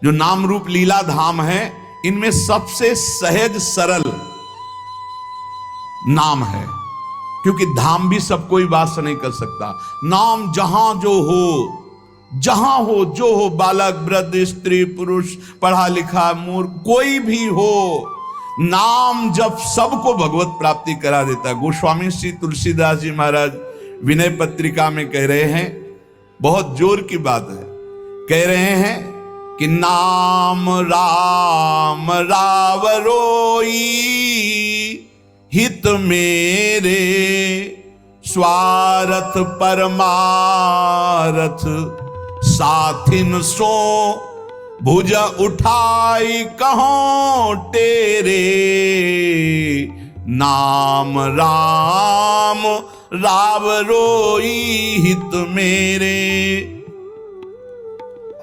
जो नाम रूप लीला धाम है, इनमें सबसे सहज सरल नाम है, क्योंकि धाम भी सब कोई वास नहीं कर सकता। नाम जहां जो हो, जहां हो जो हो, बालक वृद्ध स्त्री पुरुष पढ़ा लिखा मूर्ख कोई भी हो, नाम जब सबको भगवत प्राप्ति करा देता है। गोस्वामी श्री तुलसीदास जी महाराज विनय पत्रिका में कह रहे हैं, बहुत जोर की बात है, कह रहे हैं कि नाम राम रावरोई हित मेरे स्वार्थ परमारथ साथिन सो भुज उठाई कहों तेरे नाम राम रावरोई हित मेरे।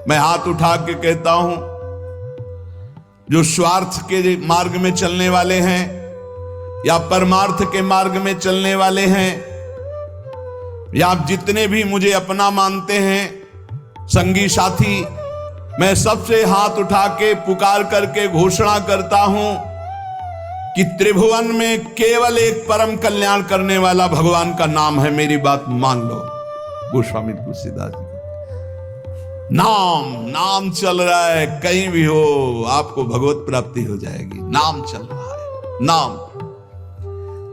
मैं हाथ उठा के कहता हूं, जो स्वार्थ के मार्ग में चलने वाले हैं या परमार्थ के मार्ग में चलने वाले हैं, या आप जितने भी मुझे अपना मानते हैं संगी साथी, मैं सबसे हाथ उठा के पुकार करके घोषणा करता हूं कि त्रिभुवन में केवल एक परम कल्याण करने वाला भगवान का नाम है। मेरी बात मान लो। गोस्वामी तुलसीदास जी, नाम नाम चल रहा है, कहीं भी हो आपको भगवत प्राप्ति हो जाएगी। नाम चल रहा है, नाम।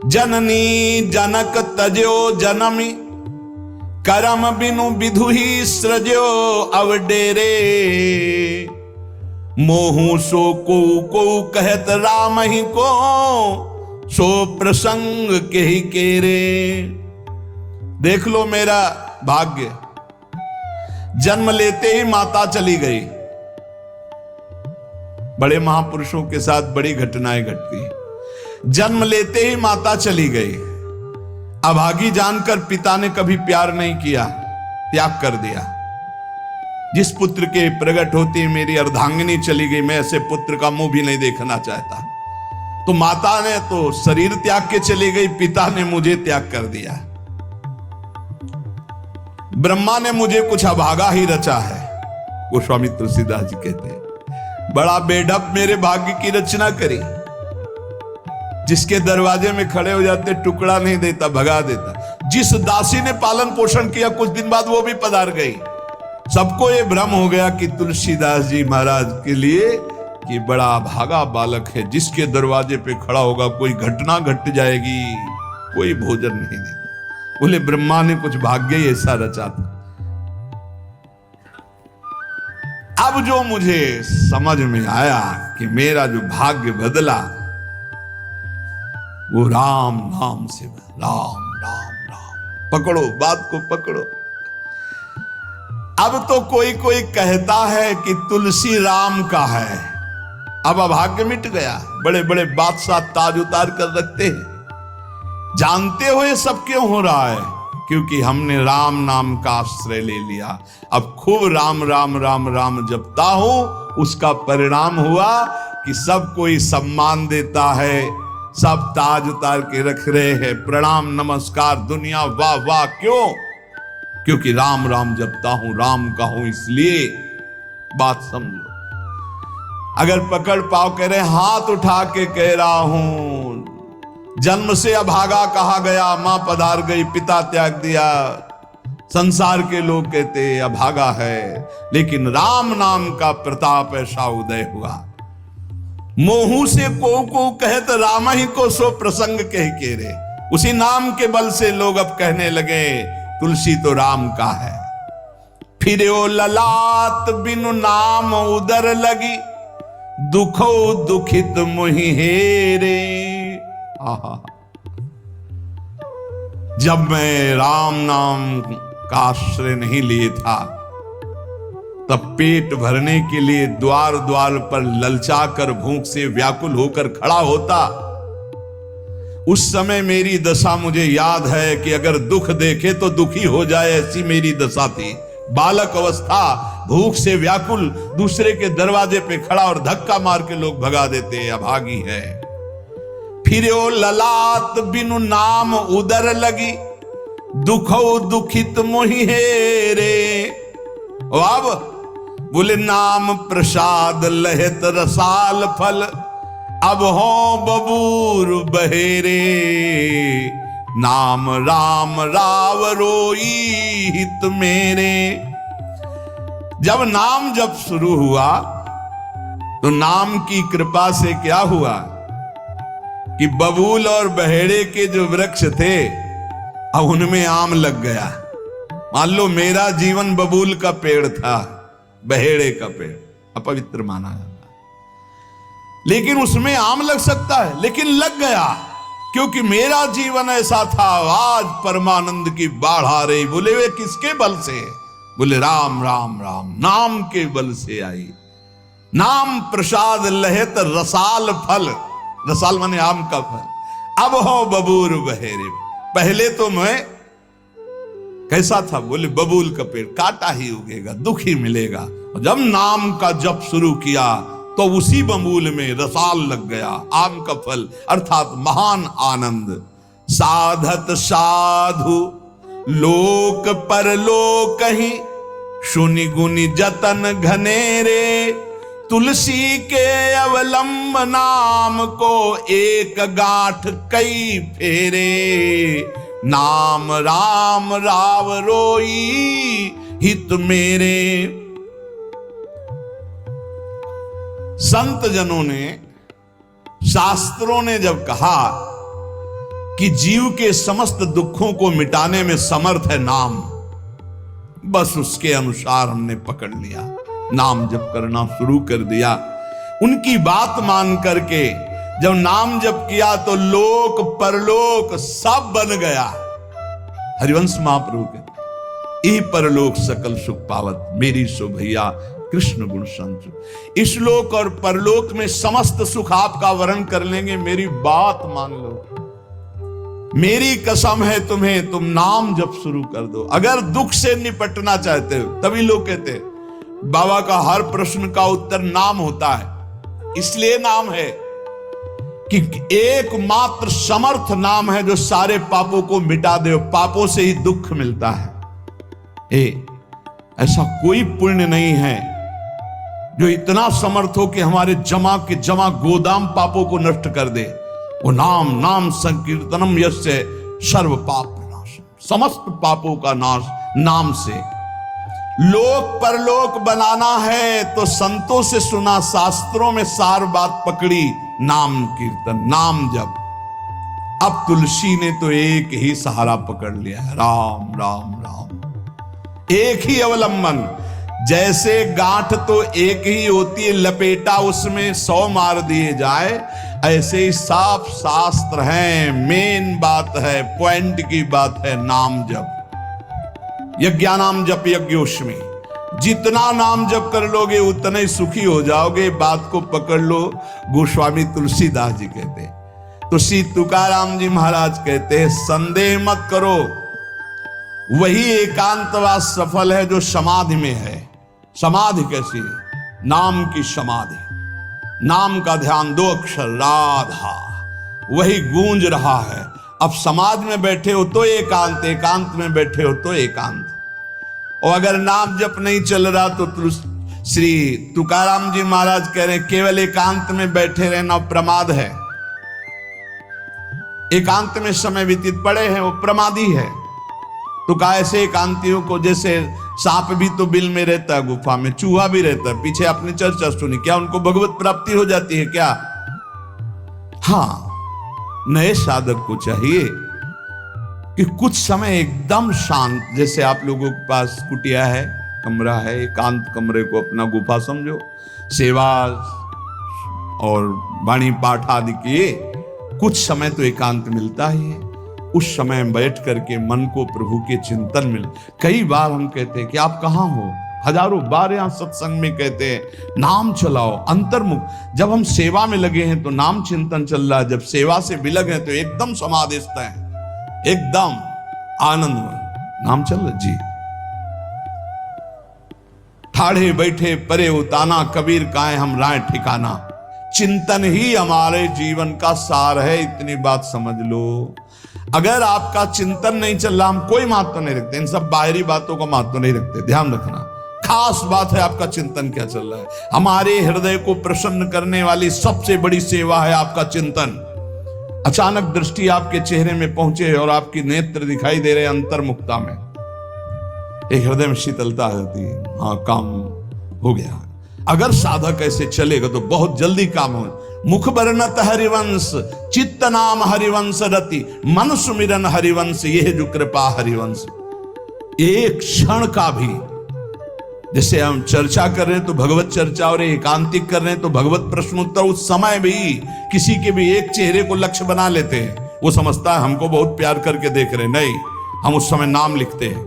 जननी जनक तजो जनमी करम बिनु विधु ही सृजो अवडेरे मोहू सो को कहत राम ही को सो प्रसंग के ही केरे। देख लो मेरा भाग्य, जन्म लेते ही माता चली गई। बड़े महापुरुषों के साथ बड़ी घटनाएं घटती। जन्म लेते ही माता चली गई। अभागी जानकर पिता ने कभी प्यार नहीं किया, त्याग कर दिया। जिस पुत्र के प्रकट होती मेरी अर्धांगिनी चली गई, मैं ऐसे पुत्र का मुंह भी नहीं देखना चाहता। तो माता ने तो शरीर त्याग के चली गई, पिता ने मुझे त्याग कर दिया। ब्रह्मा ने मुझे कुछ अभागा ही रचा है। गोस्वामी तुलसीदास जी कहते हैं, बड़ा बेढप मेरे भाग्य की रचना करी। जिसके दरवाजे में खड़े हो जाते टुकड़ा नहीं देता, भगा देता। जिस दासी ने पालन पोषण किया, कुछ दिन बाद वो भी पधार गई। सबको ये भ्रम हो गया कि तुलसीदास जी महाराज के लिए कि बड़ा भागा बालक है, जिसके दरवाजे पे खड़ा होगा कोई घटना घट जाएगी, कोई भोजन नहीं देगा। बोले ब्रह्मा ने कुछ भाग्य ही ऐसा रचा था। अब जो मुझे समझ में आया कि मेरा जो भाग्य बदला वो राम नाम से। राम राम राम, पकड़ो बात को, पकड़ो। अब तो कोई कोई कहता है कि तुलसी राम का है। अब अभाग्य मिट गया। बड़े बड़े बादशाह ताज उतार कर रखते हैं। जानते हो ये सब क्यों हो रहा है? क्योंकि हमने राम नाम का आश्रय ले लिया। अब खूब राम राम राम राम जपता हूं, उसका परिणाम हुआ कि सब कोई सम्मान देता है, सब ताज उतार के रख रहे हैं, प्रणाम नमस्कार दुनिया वाह वाह। क्यों? क्योंकि राम राम जपता हूं, राम का हूं, इसलिए। बात समझो। अगर पकड़ पाओ, कह रहे हाथ उठा के कह रहा हूं, जन्म से अभागा कहा गया, मां पधार गई, पिता त्याग दिया। संसार के लोग कहते अभागा है, लेकिन राम नाम का प्रताप ऐसा उदय हुआ। मोहू से को कहत राम ही को सो प्रसंग कह के रे। उसी नाम के बल से लोग अब कहने लगे तुलसी तो राम का है। फिर ओ ललाट बिनु नाम उदर लगी, दुखो दुखित मोहि हेरे। आहा, जब मैं राम नाम का आश्रय नहीं लिए था, तब पेट भरने के लिए द्वार द्वार पर ललचाकर भूख से व्याकुल होकर खड़ा होता। उस समय मेरी दशा मुझे याद है कि अगर दुख देखे तो दुखी हो जाए, ऐसी मेरी दशा थी। बालक अवस्था, भूख से व्याकुल, दूसरे के दरवाजे पे खड़ा और धक्का मार के लोग भगा देते, अभागी है। फिर ओ ललाट बिनु नाम उदर लगी, दुखो दुखित मोहि हेरे। अब बोले नाम प्रसाद लहत रसाल फल, अब हो बबूर बहेरे, नाम राम राव रोई हित मेरे। जब नाम जब शुरू हुआ तो नाम की कृपा से क्या हुआ कि बबूल और बहेड़े के जो वृक्ष थे अब उनमें आम लग गया। मान लो मेरा जीवन बबूल का पेड़ था, बहेड़े का पेड़ अपवित्र माना जाता, लेकिन उसमें आम लग सकता है, लेकिन लग गया क्योंकि मेरा जीवन ऐसा था। आज परमानंद की बाढ़ आ रही। बोले वे किसके बल से? बोले राम राम राम, नाम के बल से आई। नाम प्रसाद लहत रसाल फल, रसाल माने आम का फल, अब हो बबूर बहेरे। पहले तो मैं कैसा था? बोले बबूल का पेड़, काटा ही उगेगा, दुख ही मिलेगा। और जब नाम का जप शुरू किया तो उसी बबूल में रसाल लग गया, आम का फल अर्थात महान आनंद। साधत साधु लोक परलोक ही, सुनि गुनि जतन घनेरे, तुलसी के अवलंब नाम को एक गांठ कई फेरे, नाम राम राव रोई हित मेरे। संत जनों ने, शास्त्रों ने जब कहा कि जीव के समस्त दुखों को मिटाने में समर्थ है नाम, बस उसके अनुसार हमने पकड़ लिया, नाम जप करना शुरू कर दिया। उनकी बात मान करके जब नाम जप किया तो लोक परलोक सब बन गया। हरिवंश महाप्रभु के यही परलोक सकल सुख पावत, मेरी सो भैया कृष्ण गुण संत। इस लोक और परलोक में समस्त सुख आपका वर्ण कर लेंगे, मेरी बात मान लो, मेरी कसम है तुम्हें, तुम नाम जप शुरू कर दो। अगर दुख से निपटना चाहते हो, तभी लोग कहते हैं बाबा का हर प्रश्न का उत्तर नाम होता है। इसलिए नाम है कि एकमात्र समर्थ नाम है जो सारे पापों को मिटा दे। पापों से ही दुख मिलता है। ऐसा कोई पुण्य नहीं है जो इतना समर्थ हो कि हमारे जमा के जमा गोदाम पापों को नष्ट कर दे। वो नाम, नाम संकीर्तनम यस्य सर्व पाप नाश, समस्त पापों का नाश नाम से। लोक परलोक बनाना है तो संतों से सुना, शास्त्रों में सार बात पकड़ी, नाम कीर्तन, नाम जप। अब तुलसी ने तो एक ही सहारा पकड़ लिया है, राम राम राम, एक ही अवलंबन। जैसे गांठ तो एक ही होती है, लपेटा उसमें 100 मार दिए जाए, ऐसे ही साफ शास्त्र है, मेन बात है, पॉइंट की बात है, नाम जप। यज्ञानाम जप यज्ञोष्मी, जितना नाम जप कर लोगे उतने ही सुखी हो जाओगे। बात को पकड़ लो। गोस्वामी तुलसीदास जी कहते हैं, तो श्री तुकाराम जी महाराज कहते हैं, संदेह मत करो, वही एकांतवास सफल है जो समाधि में है। समाधि कैसी है? नाम की समाधि, नाम का ध्यान, 2 अक्षर राधा, वही गूंज रहा है। अब समाधि में बैठे हो तो एकांत, एकांत में बैठे हो तो एकांत। और अगर नाम जप नहीं चल रहा तो श्री तुकाराम जी महाराज कह रहे हैं, केवल एकांत में बैठे रहना प्रमाद है। एकांत में समय व्यतीत पड़े हैं वो प्रमादी है। तो कैसे एकांतियों को, जैसे सांप भी तो बिल में रहता है, गुफा में चूहा भी रहता है, पीछे आपने चर्चा सुनी, क्या उनको भगवत प्राप्ति हो जाती है क्या? हाँ, नए साधक को चाहिए कि कुछ समय एकदम शांत, जैसे आप लोगों के पास कुटिया है, कमरा है, एकांत कमरे को अपना गुफा समझो, सेवा और वाणी पाठ आदि किए, कुछ समय तो एकांत मिलता ही है। उस समय बैठ करके मन को प्रभु के चिंतन में, कई बार हम कहते हैं कि आप कहाँ हो, हजारों बार यहां सत्संग में कहते हैं नाम चलाओ, अंतर्मुख। जब हम सेवा में लगे हैं तो नाम चिंतन चल रहा है, जब सेवा से विलग है तो एकदम समाधिस्थ है, एकदम आनंद में नाम चल रहा। जी, ठाढ़े बैठे परे उताना, कबीर काहे हम राय ठिकाना। चिंतन ही हमारे जीवन का सार है, इतनी बात समझ लो। अगर आपका चिंतन नहीं चल रहा, हम कोई महत्व नहीं रखते, इन सब बाहरी बातों का महत्व नहीं रखते, ध्यान रखना। खास बात है आपका चिंतन क्या चल रहा है। हमारे हृदय को प्रसन्न करने वाली सबसे बड़ी सेवा है आपका चिंतन। अचानक दृष्टि आपके चेहरे में पहुंचे और आपकी नेत्र दिखाई दे रहे अंतर्मुखता में, एक हृदय में शीतलता होती है, हाँ काम हो गया। अगर साधक ऐसे चलेगा तो बहुत जल्दी काम हो। मुख बरनत हरिवंश, चित्त नाम हरिवंश रति, मन सुमिरन हरिवंश, यह जो कृपा हरिवंश। एक क्षण का भी, जैसे हम चर्चा कर रहे हैं तो भगवत चर्चा और एकांतिक कर रहे हैं तो भगवत प्रश्नोत्तर, उस समय भी किसी के भी एक चेहरे को लक्ष्य बना लेते हैं। वो समझता है हमको बहुत प्यार करके देख रहे हैं, नहीं, हम उस समय नाम लिखते हैं,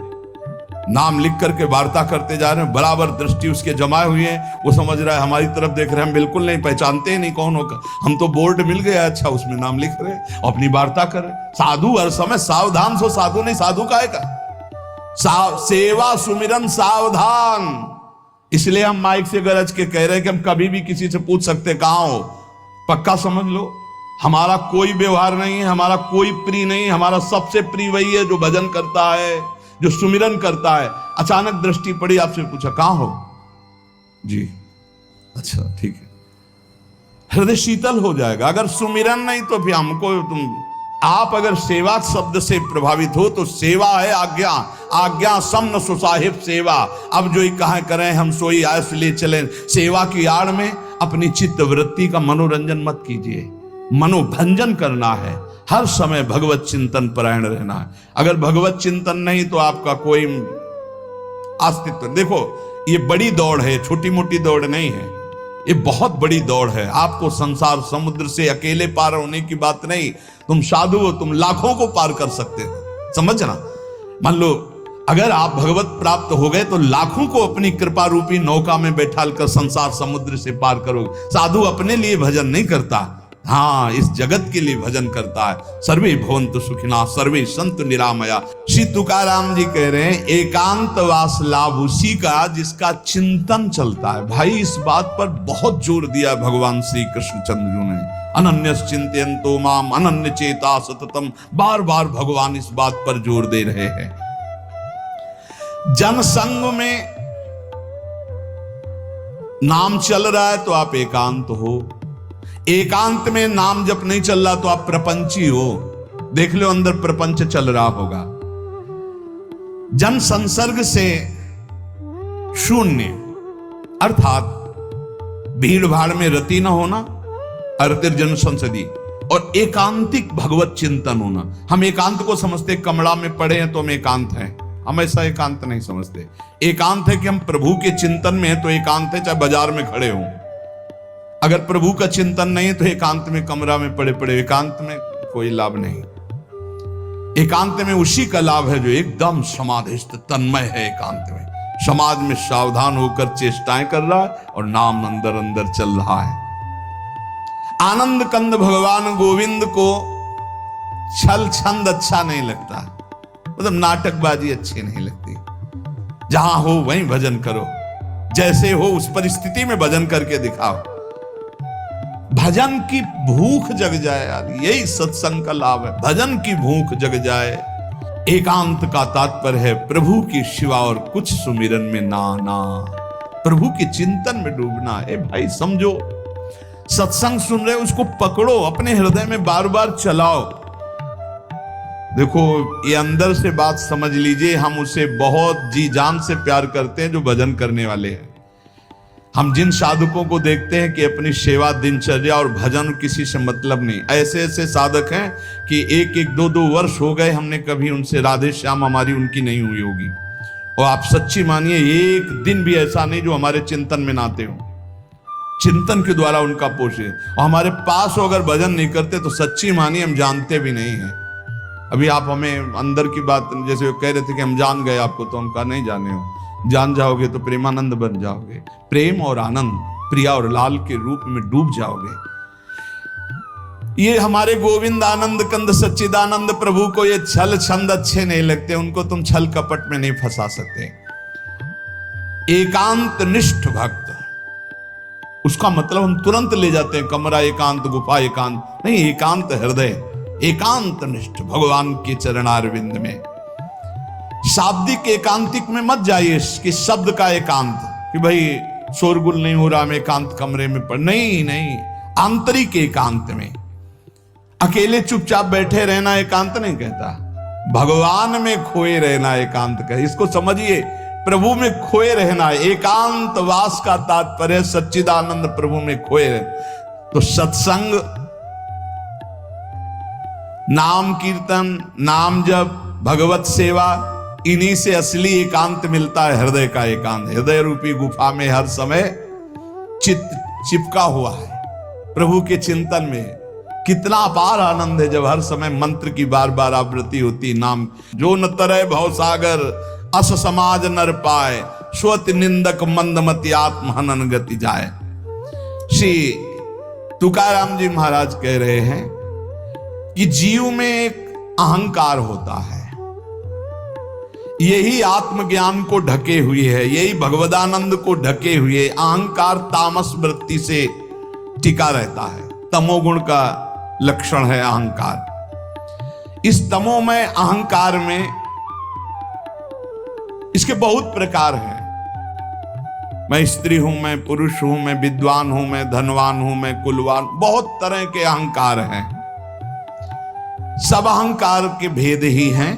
नाम लिख करके वार्ता करते जा रहे हैं। बराबर दृष्टि उसके जमाए हुए हैं, वो समझ रहा है हमारी तरफ देख रहे हैं, हम बिल्कुल नहीं पहचानते ही नहीं कौन होगा, हम तो बोर्ड मिल गया, अच्छा उसमें नाम लिख रहे हैं, अपनी वार्ता कर रहे हैं। साधु हर समय सावधान सो, साधु नहीं साधु का है का सेवा सुमिरन सावधान। इसलिए हम माइक से गरज के कह रहे हैं कि हम कभी भी किसी से पूछ सकते कहां हो, पक्का समझ लो हमारा कोई व्यवहार नहीं है, हमारा कोई प्रिय नहीं, हमारा सबसे प्रिय वही है जो भजन करता है, जो सुमिरन करता है। अचानक दृष्टि पड़ी, आपसे पूछा कहां हो जी, अच्छा ठीक है, हृदय शीतल हो जाएगा। अगर सुमिरन नहीं तो फिर हमको आप अगर सेवा शब्द से प्रभावित हो तो सेवा है आज्ञा, आज्ञा समन सुसाहिब सेवा। अब जो ही कहा करें हम सोई आयस ले चलें, सेवा की आड़ में अपनी चित्त वृत्ति का मनोरंजन मत कीजिए, मनोभंजन करना है, हर समय भगवत चिंतन परायण रहना है। अगर भगवत चिंतन नहीं तो आपका कोई अस्तित्व, देखो ये बड़ी दौड़ है, छोटी मोटी दौड़ नहीं है, ये बहुत बड़ी दौड़ है। आपको संसार समुद्र से अकेले पार होने की बात नहीं, तुम साधु हो, तुम लाखों को पार कर सकते हो, समझना। मान लो अगर आप भगवत प्राप्त हो गए तो लाखों को अपनी कृपा रूपी नौका में बैठाल कर संसार समुद्र से पार करोगे। साधु अपने लिए भजन नहीं करता, हाँ इस जगत के लिए भजन करता है। सर्वे भवन्तु सुखिनः, सर्वे सन्तु निरामया। श्री तुकाराम जी कह रहे हैं एकांत वास लाभ उसी का जिसका चिंतन चलता है। भाई इस बात पर बहुत जोर दिया भगवान श्री कृष्णचंद्र जी ने, अनन्यस चिंतयन्तो माम अनन्य चेता सततम। बार बार भगवान इस बात पर जोर दे रहे हैं। जनसंग में नाम चल रहा है तो आप एकांत हो, एकांत में नाम जब नहीं चल रहा तो आप प्रपंची हो। देख लो अंदर प्रपंच चल रहा होगा। जन संसर्ग से शून्य अर्थात भीड़ भाड़ में रति न होना, अर्तिर्जन संसदी, और एकांतिक भगवत चिंतन होना। हम एकांत को समझते कमरा में पड़े हैं तो हम एकांत हैं, हम ऐसा एकांत नहीं समझते। एकांत है कि हम प्रभु के चिंतन में हैं तो एकांत है, चाहे बाजार में खड़े हों। अगर प्रभु का चिंतन नहीं तो एकांत में कमरा में पड़े पड़े एकांत में कोई लाभ नहीं। एकांत में उसी का लाभ है जो एकदम समाधिस्थ तन्मय है। एकांत में समाज में सावधान होकर चेष्टाएं कर रहा है और नाम अंदर अंदर चल रहा है। आनंद कंद भगवान गोविंद को छल छंद अच्छा नहीं लगता, मतलब नाटकबाजी अच्छी नहीं लगती। जहां हो वहीं भजन करो, जैसे हो उस परिस्थिति में भजन करके दिखाओ। भजन की भूख जग जाए यार, यही सत्संग का लाभ है। भजन की भूख जग जाए। एकांत का तात्पर्य है प्रभु की शिवा और कुछ सुमिरन में ना, प्रभु के चिंतन में डूबना है। भाई समझो, सत्संग सुन रहे उसको पकड़ो, अपने हृदय में बार बार चलाओ। देखो ये अंदर से बात समझ लीजिए, हम उसे बहुत जी जान से प्यार करते हैं जो भजन करने वाले हैं। हम जिन साधकों को देखते हैं कि अपनी सेवा दिनचर्या और भजन किसी से मतलब नहीं, ऐसे ऐसे साधक हैं कि एक एक दो दो वर्ष हो गए हमने कभी उनसे राधे श्याम हमारी उनकी नहीं हुई होगी। और आप सच्ची मानिए एक दिन भी ऐसा नहीं जो हमारे चिंतन में नाते हो, चिंतन के द्वारा उनका पोषे। और हमारे पास हो अगर भजन नहीं करते तो सच्ची मानिए हम जानते भी नहीं है। अभी आप हमें अंदर की बात, जैसे वो कह रहे थे कि हम जान गए आपको, तो हम कहा नहीं जाने हो, जान जाओगे तो प्रेमानंद बन जाओगे, प्रेम और आनंद प्रिया और लाल के रूप में डूब जाओगे। ये हमारे गोविंद आनंद कंद सच्चिदानंद प्रभु को ये छल छंद अच्छे नहीं लगते, उनको तुम छल कपट में नहीं फंसा सकते। एकांत निष्ठ भक्त, उसका मतलब हम तुरंत ले जाते हैं कमरा एकांत, गुफा एकांत नहीं, एकांत हृदय, एकांत निष्ठ भगवान के चरणारविंद में। शाब्दिक एकांतिक में मत जाइए कि शब्द का एकांत, कि भाई शोरगुल नहीं हो रहा, मैं एकांत कमरे में पढ़, नहीं नहीं, आंतरिक एकांत में। अकेले चुपचाप बैठे रहना एकांत नहीं कहता, भगवान में खोए रहना एकांत कहता। इसको समझिए, प्रभु में खोए रहना, एकांत वास का तात्पर्य सच्चिदानंद प्रभु में खोए रहना। तो सत्संग, नाम कीर्तन, नाम जप, भगवत सेवा, इन्हीं से असली एकांत मिलता है, हृदय का एकांत। हृदय रूपी गुफा में हर समय चित्त चिपका हुआ है प्रभु के चिंतन में। कितना अपार आनंद है जब हर समय मंत्र की बार बार आवृत्ति होती। नाम जो न तरय भव सागर, अस समाज नर पाए, स्वत निंदक मंदमति आत्म हनन गति जाए। श्री तुकाराम जी महाराज कह रहे हैं कि जीव में एक अहंकार होता है, यही आत्मज्ञान को ढके हुए है, यही भगवदानंद को ढके हुए। अहंकार तामस वृत्ति से टिका रहता है, तमोगुण का लक्षण है अहंकार। इस तमोमय अहंकार में इसके बहुत प्रकार हैं। मैं स्त्री हूं, मैं पुरुष हूं, मैं विद्वान हूं, मैं धनवान हूं, मैं कुलवान, बहुत तरह के अहंकार हैं। सब अहंकार के भेद ही हैं।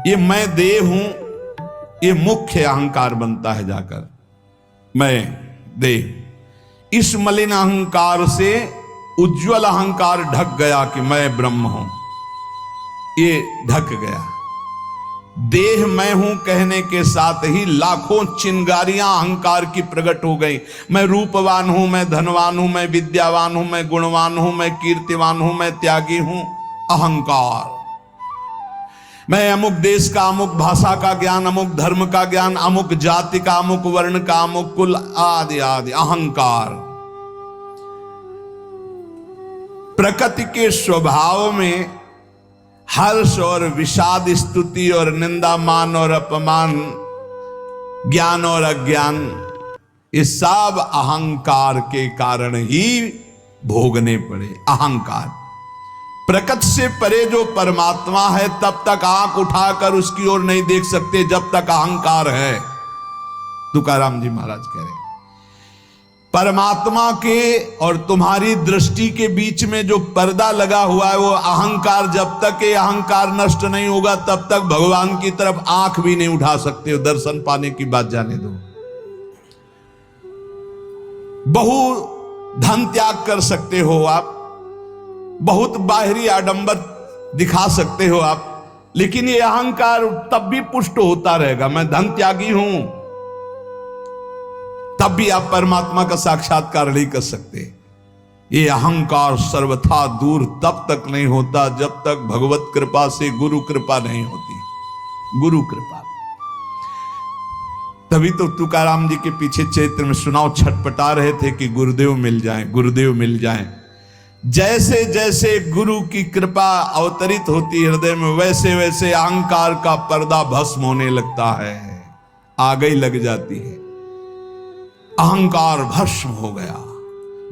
ये मैं देह हूं, ये मुख्य अहंकार बनता है जाकर, मैं देह। इस मलिन अहंकार से उज्जवल अहंकार ढक गया कि मैं ब्रह्म हूं, ये ढक गया। देह मैं हूं कहने के साथ ही लाखों चिंगारियां अहंकार की प्रकट हो गई। मैं रूपवान हूं, मैं धनवान हूं, मैं विद्यावान हूं, मैं गुणवान हूं, मैं कीर्तिवान हूं, मैं त्यागी हूं। अहंकार। मैं अमुक देश का, अमुक भाषा का ज्ञान, अमुक धर्म का ज्ञान, अमुक जाति का, अमुक वर्ण का, अमुक कुल, आदि आदि। अहंकार। प्रकृति के स्वभाव में हर्ष और विषाद, स्तुति और निंदा, मान और अपमान, ज्ञान और अज्ञान, ये सब अहंकार के कारण ही भोगने पड़े। अहंकार। प्रकृति से परे जो परमात्मा है तब तक आंख उठाकर उसकी ओर नहीं देख सकते जब तक अहंकार है। तुकाराम जी महाराज कह रहे हैं, परमात्मा के और तुम्हारी दृष्टि के बीच में जो पर्दा लगा हुआ है वो अहंकार। जब तक ये अहंकार नष्ट नहीं होगा तब तक भगवान की तरफ आंख भी नहीं उठा सकते हो। दर्शन पाने की बात जाने दो। बहु धन त्याग कर सकते हो आप, बहुत बाहरी आडंबर दिखा सकते हो आप, लेकिन ये अहंकार तब भी पुष्ट होता रहेगा। मैं धन त्यागी हूं, तब भी आप परमात्मा का साक्षात्कार नहीं कर सकते। ये अहंकार सर्वथा दूर तब तक नहीं होता जब तक भगवत कृपा से गुरु कृपा नहीं होती। गुरु कृपा। तभी तो तुकाराम जी के पीछे चैत्र में सुनाओ छटपटा रहे थे कि गुरुदेव मिल जाएं, गुरुदेव मिल जाएं। जैसे जैसे गुरु की कृपा अवतरित होती हृदय में, वैसे वैसे अहंकार का पर्दा भस्म होने लगता है, आग ही लग जाती है। अहंकार भस्म हो गया।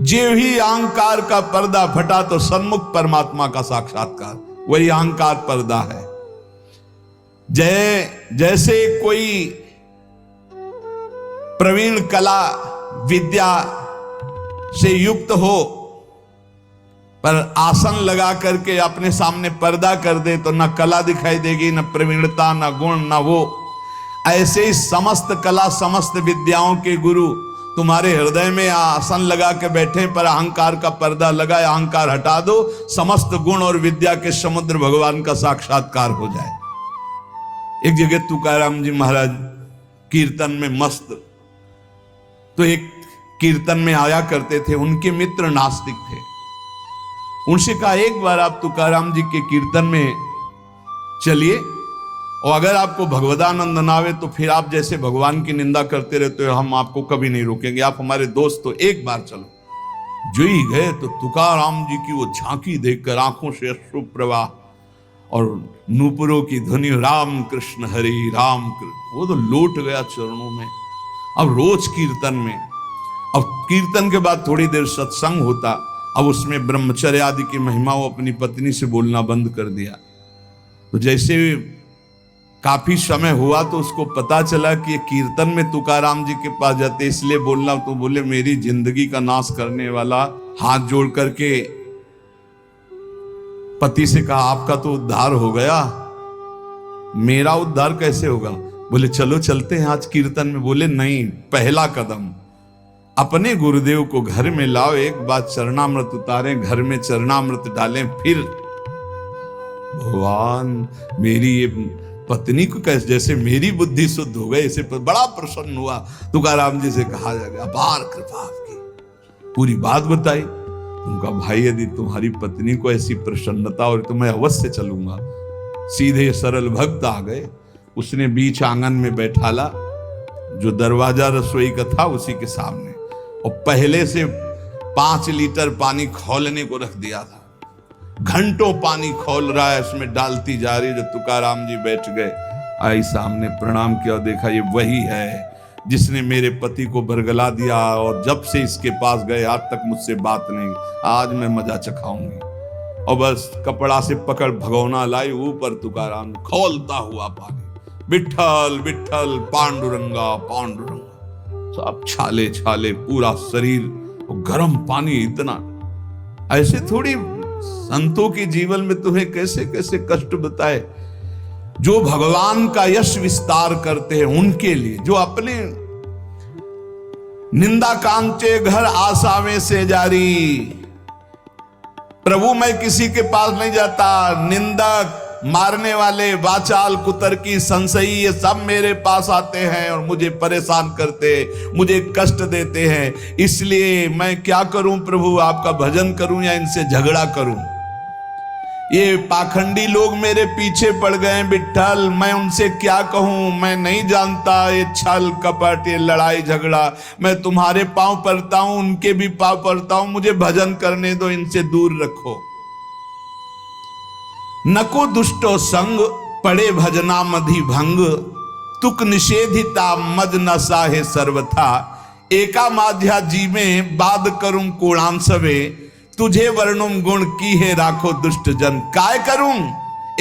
जो ही अहंकार का पर्दा फटा तो सन्मुख परमात्मा का साक्षात्कार, वही अहंकार पर्दा है। जैसे कोई प्रवीण कला विद्या से युक्त हो पर आसन लगा करके अपने सामने पर्दा कर दे तो न कला दिखाई देगी, न प्रवीणता, न गुण, न वो। ऐसे ही समस्त कला समस्त विद्याओं के गुरु तुम्हारे हृदय में आसन लगा के बैठे पर अहंकार का पर्दा लगा, अहंकार हटा दो, समस्त गुण और विद्या के समुद्र भगवान का साक्षात्कार हो जाए। एक जगह तुकाराम जी महाराज कीर्तन में मस्त, तो एक कीर्तन में आया करते थे, उनके मित्र नास्तिक थे। उनसे कहा एक बार आप तुकाराम जी के कीर्तन में चलिए और अगर आपको भगवदानंद ना आवे तो फिर आप जैसे भगवान की निंदा करते रहते हो, हम आपको कभी नहीं रोकेंगे, आप हमारे दोस्त हो, एक बार चलो। जो ही गए तो तुकाराम जी की वो झांकी देखकर आंखों से अश्रु प्रवाह और नूपुरों की ध्वनि, राम कृष्ण हरि राम कृष्ण, वो तो लौट गया चरणों में। अब रोज कीर्तन में, अब कीर्तन के बाद थोड़ी देर सत्संग होता, अब उसमें ब्रह्मचर्य आदि की महिमा वो अपनी पत्नी से बोलना बंद कर दिया। तो जैसे काफी समय हुआ तो उसको पता चला कि ये कीर्तन में तुकाराम जी के पास जाते, इसलिए बोलना। तो बोले मेरी जिंदगी का नाश करने वाला, हाथ जोड़ करके पति से कहा आपका तो उद्धार हो गया, मेरा उद्धार कैसे होगा? बोले चलो चलते हैं आज कीर्तन में। बोले नहीं, पहला कदम अपने गुरुदेव को घर में लाओ, एक बार चरणामृत उतारें, घर में चरणामृत डालें, फिर भगवान मेरी ये पत्नी को कैसे, जैसे मेरी बुद्धि शुद्ध हो गई, ऐसे बड़ा प्रसन्न हुआ। तुकाराम जी से कहा जाएगा अपार कृपा आपकी, पूरी बात बताई। उनका भाई यदि तुम्हारी पत्नी को ऐसी प्रसन्नता और तो मैं अवश्य चलूंगा। सीधे सरल भक्त आ गए, उसने बीच आंगन में बैठाला, जो दरवाजा रसोई का था उसी के सामने, और पहले से 5 लीटर पानी खौलने को रख दिया था। घंटों पानी खौल रहा है, उसमें डालती जा रही। जो तुकाराम जी बैठ गए, आई सामने, प्रणाम किया, देखा ये वही है जिसने मेरे पति को बरगला दिया, और जब से इसके पास गए आज तक मुझसे बात नहीं, आज मैं मजा चखाऊंगी। और बस कपड़ा से पकड़ भगोना लाई, ऊपर तुकाराम खौलता हुआ पानी, विठ्ठल विठ्ठल पांडुरंगा पांडुरंगा, सब छाले छाले पूरा शरीर, गर्म पानी इतना। ऐसे थोड़ी संतों के जीवन में तुम्हें कैसे कैसे कष्ट बताए, जो भगवान का यश विस्तार करते हैं उनके लिए, जो अपने निंदा कांचे घर आसावे से जारी। प्रभु मैं किसी के पास नहीं जाता, निंदक, मारने वाले, वाचाल, कुतर्की, संशयी, ये सब मेरे पास आते हैं और मुझे परेशान करते, मुझे कष्ट देते हैं। इसलिए मैं क्या करूं प्रभु, आपका भजन करूं या इनसे झगड़ा करूं? ये पाखंडी लोग मेरे पीछे पड़ गए विठ्ठल, मैं उनसे क्या कहूं? मैं नहीं जानता ये छल कपट, ये लड़ाई झगड़ा। मैं तुम्हारे पांव पड़ता हूं, उनके भी पांव पड़ता हूं, मुझे भजन करने दो, इनसे दूर रखो। नको दुष्टो संग पड़े भजना मधि भंग, तुक निषेधिता मद न साहे सर्वथा। एका माध्या जी में बाद करूं कोणांसवे, तुझे वर्णुम गुण की है राखो दुष्ट जन। काय करूं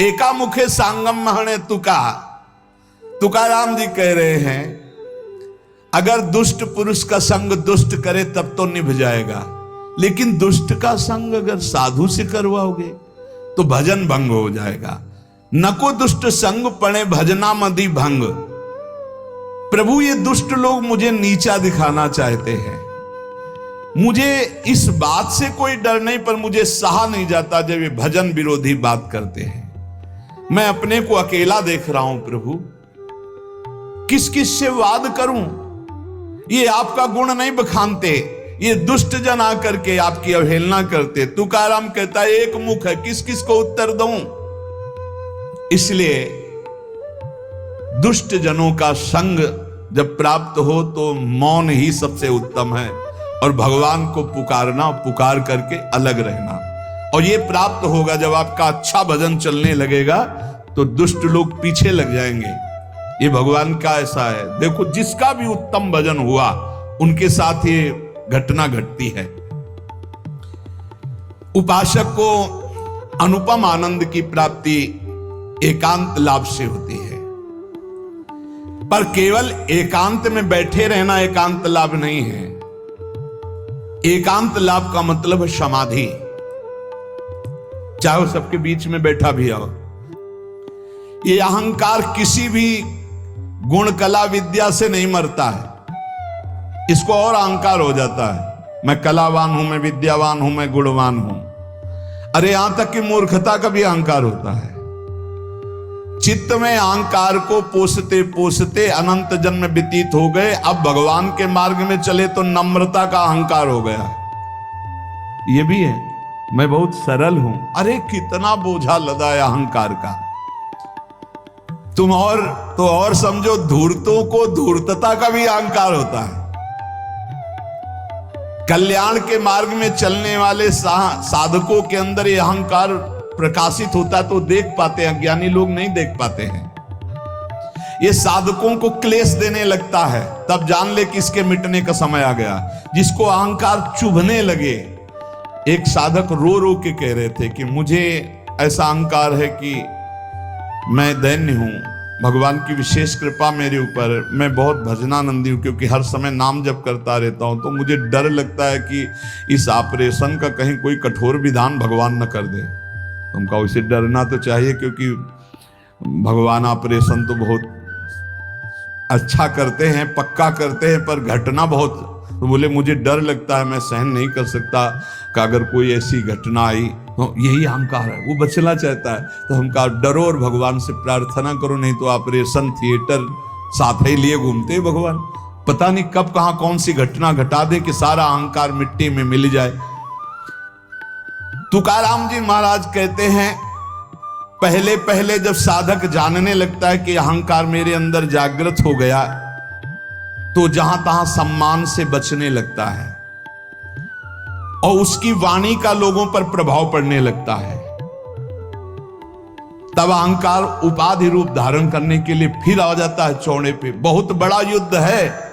एका मुखे सांगम महणे तुका। तुकाराम जी कह रहे हैं अगर दुष्ट पुरुष का संग दुष्ट करे तब तो निभ जाएगा, लेकिन दुष्ट का संग अगर साधु से करवाओगे तो भजन भंग हो जाएगा। नको दुष्ट संग पड़े भजना मदि भंग। प्रभु ये दुष्ट लोग मुझे नीचा दिखाना चाहते हैं, मुझे इस बात से कोई डर नहीं, पर मुझे सहा नहीं जाता जब ये भजन विरोधी बात करते हैं। मैं अपने को अकेला देख रहा हूं प्रभु, किस किस से वाद करूं? ये आपका गुण नहीं बखानते, ये दुष्ट जन आकर के आपकी अवहेलना करते। तुकाराम कहता है एक मुख है, किस किस को उत्तर दूं? इसलिए दुष्ट जनों का संग जब प्राप्त हो तो मौन ही सबसे उत्तम है, और भगवान को पुकारना, पुकार करके अलग रहना। और ये प्राप्त होगा जब आपका अच्छा भजन चलने लगेगा तो दुष्ट लोग पीछे लग जाएंगे। ये भगवान का ऐसा है। देखो जिसका भी उत्तम भजन हुआ उनके साथ ये घटना घटती है। उपासक को अनुपम आनंद की प्राप्ति एकांत लाभ से होती है, पर केवल एकांत में बैठे रहना एकांत लाभ नहीं है। एकांत लाभ का मतलब है समाधि, चाहे वो सबके बीच में बैठा भी हो। ये अहंकार किसी भी गुण कला विद्या से नहीं मरता है, इसको और अहंकार हो जाता है, मैं कलावान हूं, मैं विद्यावान हूं, मैं गुणवान हूं। अरे यहां तक कि मूर्खता का भी अहंकार होता है। चित्त में अहंकार को पोसते पोसते अनंत जन्म व्यतीत हो गए, अब भगवान के मार्ग में चले तो नम्रता का अहंकार हो गया। ये भी है, मैं बहुत सरल हूं। अरे कितना बोझा लदा है अहंकार का। तुम और समझो, धूर्तों को धूर्तता का भी अहंकार होता है। कल्याण के मार्ग में चलने वाले साधकों के अंदर ये अहंकार प्रकाशित होता तो देख पाते हैं, अज्ञानी लोग नहीं देख पाते हैं। ये साधकों को क्लेश देने लगता है, तब जान ले कि इसके मिटने का समय आ गया। जिसको अहंकार चुभने लगे, एक साधक रो रो के कह रहे थे कि मुझे ऐसा अहंकार है कि मैं दैन्य हूं, भगवान की विशेष कृपा मेरे ऊपर, मैं बहुत भजनानंदी हूँ, क्योंकि हर समय नाम जप करता रहता हूँ। तो मुझे डर लगता है कि इस ऑपरेशन का कहीं कोई कठोर विधान भगवान न कर दे। तुमका उसे डरना तो चाहिए, क्योंकि भगवान ऑपरेशन तो बहुत अच्छा करते हैं, पक्का करते हैं, पर घटना बहुत। तो बोले मुझे डर लगता है, मैं सहन नहीं कर सकता कि अगर कोई ऐसी घटना आई। तो यही अहंकार है, वो बचना चाहता है। तो हम कहा डरो और भगवान से प्रार्थना करो, नहीं तो ऑपरेशन थिएटर साथ ही लिए घूमते भगवान। पता नहीं कब कहां कौन सी घटना घटा दे कि सारा अहंकार मिट्टी में मिल जाए। तुकाराम जी महाराज कहते हैं, पहले पहले जब साधक जानने लगता है कि अहंकार मेरे अंदर जागृत हो गया, तो जहां तहां सम्मान से बचने लगता है और उसकी वाणी का लोगों पर प्रभाव पड़ने लगता है। तब अहंकार उपाधि रूप धारण करने के लिए फिर आ जाता है चौड़े पे। बहुत बड़ा युद्ध है।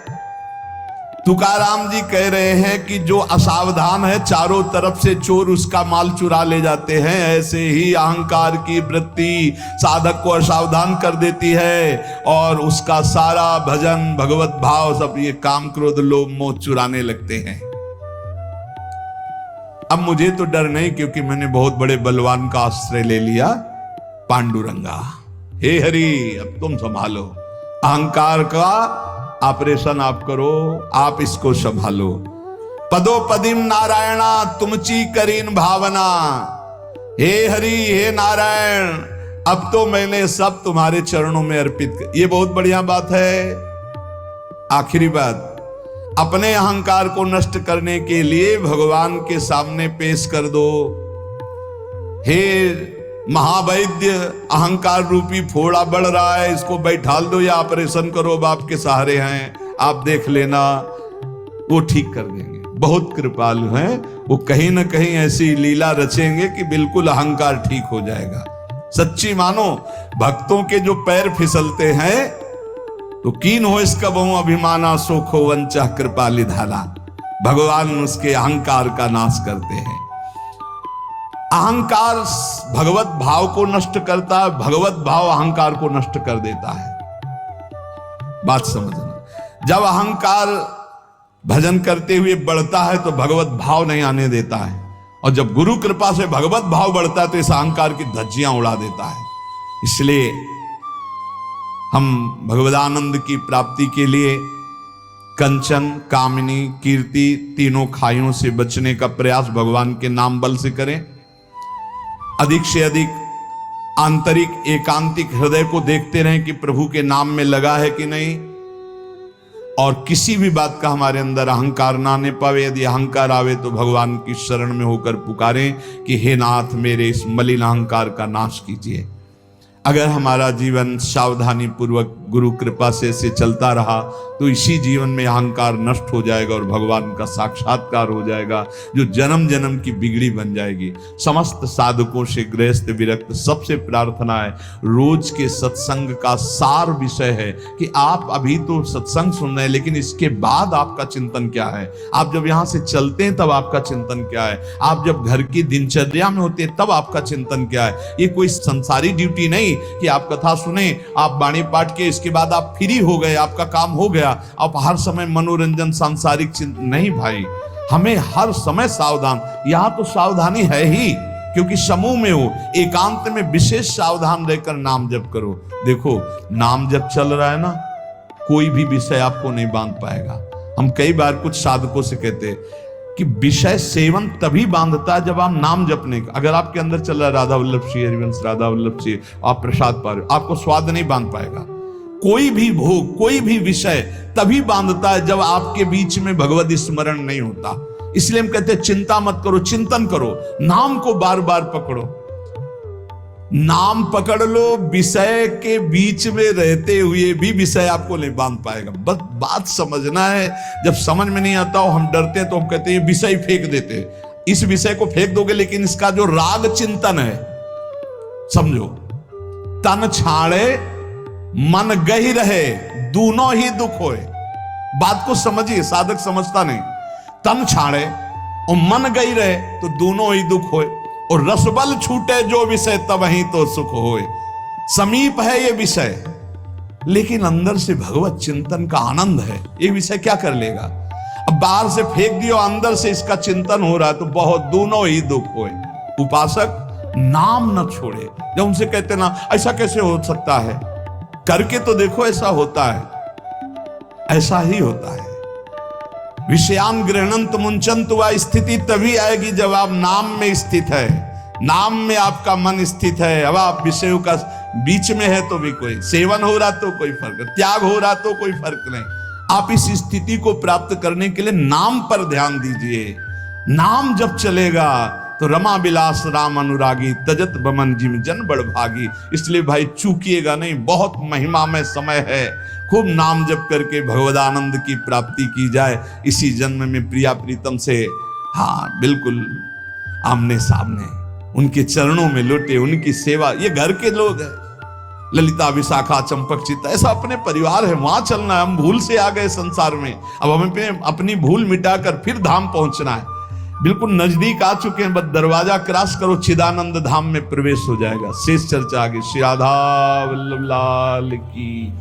तुकाराम जी कह रहे हैं कि जो असावधान है, चारों तरफ से चोर उसका माल चुरा ले जाते हैं। ऐसे ही अहंकार की वृत्ति साधक को असावधान कर देती है और उसका सारा भजन, भगवत भाव, सब ये काम, क्रोध, लोभ, मोह चुराने लगते हैं। अब मुझे तो डर नहीं, क्योंकि मैंने बहुत बड़े बलवान का आश्रय ले लिया, पांडुरंगा। हे हरि, अब तुम संभालो अहंकार का ऑपरेशन, आप करो, आप इसको संभालो। पदोपदिम नारायणा तुमची करीन भावना। हे हरि, हे नारायण, अब तो मैंने सब तुम्हारे चरणों में अर्पित कर। ये बहुत बढ़िया बात है। आखिरी बात, अपने अहंकार को नष्ट करने के लिए भगवान के सामने पेश कर दो। हे महावैद्य, अहंकार रूपी फोड़ा बढ़ रहा है, इसको बैठाल दो या ऑपरेशन करो, बाप के सहारे हैं, आप देख लेना, वो ठीक कर देंगे। बहुत कृपालु हैं वो, कहीं ना कहीं ऐसी लीला रचेंगे कि बिल्कुल अहंकार ठीक हो जाएगा। सच्ची मानो, भक्तों के जो पैर फिसलते हैं तो कीन हो इसका बहु अभिमाना, सोखो वंचा कृपाली धारा। भगवान उसके अहंकार का नाश करते हैं। अहंकार भगवत भाव को नष्ट करता है, भगवत भाव अहंकार को नष्ट कर देता है। बात समझना, जब अहंकार भजन करते हुए बढ़ता है तो भगवत भाव नहीं आने देता है, और जब गुरु कृपा से भगवत भाव बढ़ता है तो इस अहंकार की धज्जियां उड़ा देता है। इसलिए हम भगवदानंद की प्राप्ति के लिए कंचन, कामिनी, कीर्ति, तीनों खाइयों से बचने का प्रयास भगवान के नाम बल से करें। अधिक से अधिक आंतरिक एकांतिक हृदय को देखते रहें कि प्रभु के नाम में लगा है कि नहीं, और किसी भी बात का हमारे अंदर अहंकार ना आने पावे। यदि अहंकार आवे तो भगवान की शरण में होकर पुकारें कि हे नाथ, मेरे इस मलिन अहंकार का नाश कीजिए। अगर हमारा जीवन सावधानी पूर्वक गुरु कृपा से चलता रहा तो इसी जीवन में अहंकार नष्ट हो जाएगा और भगवान का साक्षात्कार हो जाएगा, जो जन्म जन्म की बिगड़ी बन जाएगी। समस्त साधकों से गृहस्थ विरक्त सबसे प्रार्थना है, रोज के सत्संग का सार विषय है कि आप अभी तो सत्संग सुन रहे हैं, लेकिन इसके बाद आपका चिंतन क्या है। आप जब यहाँ से चलते हैं तब आपका चिंतन क्या है, आप जब घर की दिनचर्या में होते हैं तब आपका चिंतन क्या है। ये कोई संसारी ड्यूटी नहीं कि आप कथा सुने, आप बाणी पाठ के, इसके बाद आप फ्री हो गए, आपका काम हो गया, आप हर समय मनोरंजन सांसारिक चिंतन नहीं। भाई, हमें हर समय सावधान, यहां तो सावधानी है ही, क्योंकि समूह में हो, एकांत में विशेष सावधान रहकर नाम जप करो। देखो, नाम जप चल रहा है ना, कोई भी विषय आपको नहीं बांध पाएगा। हम कई बार कुछ साधकों से कहते हैं कि विषय सेवन तभी बांधता है जब आप नाम जपने का, अगर आपके अंदर चल रहा है राधा वल्लभ श्री हरिवंश, राधा वल्लभ श्री, आप प्रसाद पा रहे हो, आपको स्वाद नहीं बांध पाएगा। कोई भी भोग, कोई भी विषय तभी बांधता है जब आपके बीच में भगवत स्मरण नहीं होता। इसलिए हम कहते हैं चिंता मत करो, चिंतन करो, नाम को बार बार पकड़ो। नाम पकड़ लो, विषय के बीच में रहते हुए भी विषय आपको नहीं बांध पाएगा। बस बात समझना है। जब समझ में नहीं आता हो, हम डरते हैं तो हम कहते हैं विषय फेंक देते हैं। इस विषय को फेंक दोगे, लेकिन इसका जो राग चिंतन है, समझो, तन छाड़े मन गही रहे, दोनों ही दुख होए। बात को समझिए, साधक समझता नहीं। तन छाड़े और मन गई रहे तो दोनों ही दुख होए, और रसबल छूटे जो विषय तब ही तो सुख होए। समीप है ये विषय, लेकिन अंदर से भगवत चिंतन का आनंद है, ये विषय क्या कर लेगा। अब बाहर से फेंक दियो, अंदर से इसका चिंतन हो रहा है तो बहुत दोनों ही दुख होए। उपासक नाम न छोड़े। जब उनसे कहते ना ऐसा कैसे हो सकता है, करके तो देखो ऐसा होता है, ऐसा ही होता है। विषयान गृहणंत मुंचंत, वह स्थिति तभी आएगी जब आप नाम में स्थित है, नाम में आपका मन स्थित है। अब आप विषयों का बीच में है तो भी कोई सेवन हो रहा तो कोई फर्क, त्याग हो रहा तो कोई फर्क नहीं। आप इस स्थिति को प्राप्त करने के लिए नाम पर ध्यान दीजिए। नाम जब चलेगा तो रमा बिलास राम अनुरागी, तजत बमन जिम जन बड़ भागी। इसलिए भाई चूकिएगा नहीं, बहुत महिमा में समय है। खूब नाम जप करके भगवदानंद की प्राप्ति की जाए। इसी जन्म में प्रिया प्रीतम से, हाँ बिल्कुल आमने सामने उनके चरणों में लौटे, उनकी सेवा। ये घर के लोग हैं, ललिता विशाखा चंपक चित्ता, ऐसा अपने परिवार है, वहां चलना है। हम भूल से आ गए संसार में, अब हमें अपनी भूल मिटाकर फिर धाम पहुंचना है। बिल्कुल नजदीक आ चुके हैं, बस दरवाजा क्रॉस करो, चिदानंद धाम में प्रवेश हो जाएगा। शेष चर्चा आगे। श्री राधा वल्लभ लाल की।